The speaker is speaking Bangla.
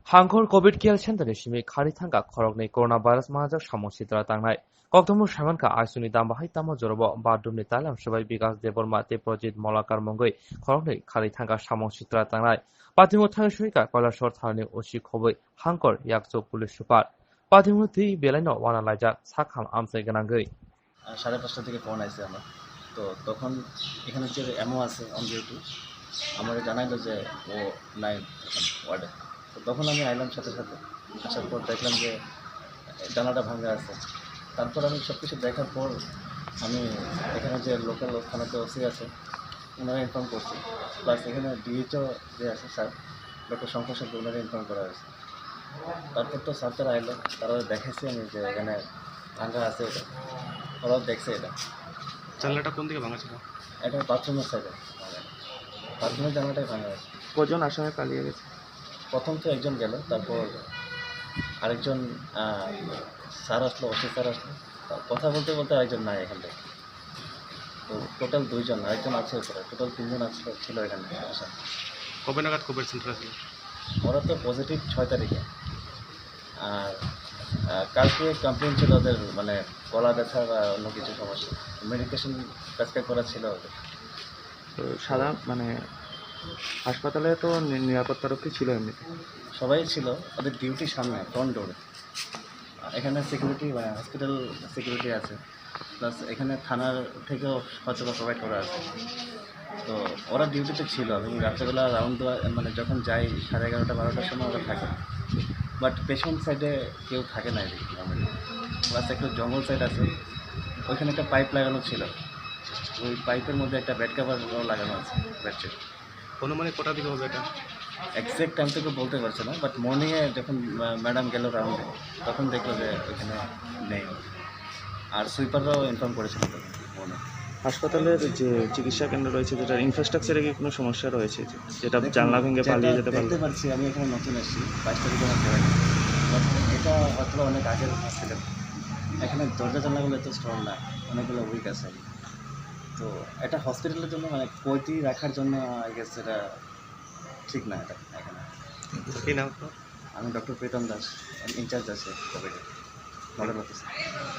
한국을 코비드 케어 센터에 심히 카리탄가 커럭네 코로나 바이러스 마하자 সমস্যা তাংনাই কক্তমু সামানকা আইসুনি দাম বাহাই তামো জরব বাদুমনি তাইলাম সবাই বিকাশ দেবর্মা তে প্রজিত মলাকার মঙ্গই খরকনে খারিথাঙ্কা সমস্যা তাংনাই পাতিমু থাংসুইকা কৈলাসর থারনি ওসি খবই হাঙ্কর ইয়াকচো পুলিশ সুপার পাতিমু থি বেলাইন ওয়ানা লাইজা সাখাম আমসাই গানাঙ্গই 5:30 থেকে ফোন আইছে আমার। তো তখন এখানে যে এমও আছে অন ডিউটি আমার জানাইলো যে ও নাই এখন ওয়ার্ডে। তো তখন আমি আইলাম সাথে সাথে। আসার পর দেখলাম যে জানালাটা ভাঙা আছে। তারপর আমি সব কিছু দেখার পর আমি এখানে যে লোকাল থানাতে ওসি আছে ওনারা ইনফর্ম করছি, প্লাস এখানে ডিএইচও যে আছে স্যার ডক্টর শঙ্কর সাহেব ওনারা ইনফর্ম করা হয়েছে। তারপর তো স্যার তারা আইলো, তারা দেখাইছি আমি যে এখানে ভাঙা আছে এটা, ওরাও দেখছে এটা। জানলাটা কোন দিকে ভাঙা ছিল? এটা বাথরুমের সাইডে ভাঙা, বাথরুমের জানলাটাই ভাঙা আছে। কজন আসামি পালিয়ে গেছে? প্রথম তো একজন গেল, তারপর আরেকজন স্যার আসলো, ওসি স্যার আসলো, কথা বলতে বলতে আরেকজন নাই এখান থেকে। তো টোটাল 2 জন, আরেকজন আছে উপরে, টোটাল 3 জন ছিল এখানে আসা। কবে নাগাদ কোভিড সেন্টার ছিল? ওরা তো পজিটিভ 6 তারিখে, আর কালকে কমপ্লেন ছিল ওদের, মানে গলা ব্যথা বা অন্য কিছু সমস্যা, মেডিকেশন প্রেসক্রাইব করা ছিল ওদের। তো সাদা মানে হাসপাতালে তো নিরাপত্তারক্ষী ছিল এমনিতে? সবাই ছিল, ওদের ডিউটি সামনে ফ্রন্ট ডোরে। এখানে সিকিউরিটি, হসপিটাল সিকিউরিটি আছে, প্লাস এখানে থানার থেকেও সচেতন প্রোভাইড করা আছে। তো ওরা ডিউটিতে ছিল। আমি রাত্রেবেলা রাউন্ড মানে যখন যাই 11:30-12টার সময় ওরা থাকে, বাট পেশেন্ট সাইডে কেউ থাকে না এদিকে নর্মালি। প্লাস একটু জঙ্গল সাইড আছে, ওইখানে একটা পাইপ লাগানো ছিল, ওই পাইপের মধ্যে একটা বেড কাভার লাগানো আছে, বেডশিট। অনুমানে কটা দিকে হবে এটা? এক্স্যাক্ট টাইম থেকে বলতে পারছে না, বাট মর্নিংয়ে যখন ম্যাডাম গেল রাউন্ডে তখন দেখলো যে ওইখানে নেই। আর সুইপাররাও ইনফর্ম করেছিল মনে। হাসপাতালের যে চিকিৎসা কেন্দ্র রয়েছে, যেটা ইনফ্রাস্ট্রাকচারে কি কোনো সমস্যা রয়েছে, যেটা জানলা ভেঙে পালিয়ে যেতে পারবে? দেখতে পাচ্ছি আমি এখানে নতুন এসেছি, 22 তারিখে আমার জয়েন। বাট এটা হয়তো অনেক আগের হসপিটাল, এখানে দরজা জানলাগুলো এত স্ট্রং না, অনেকগুলো উইক আছে। তো এটা হসপিটালের জন্য, মানে কয়টি রাখার জন্য আই গেস এটা ঠিক না এটা এখানে। কি নাম? আমি ডক্টর প্রীতম দাস, ইনচার্জ আছে কোভিডের, নডেল অফিসার।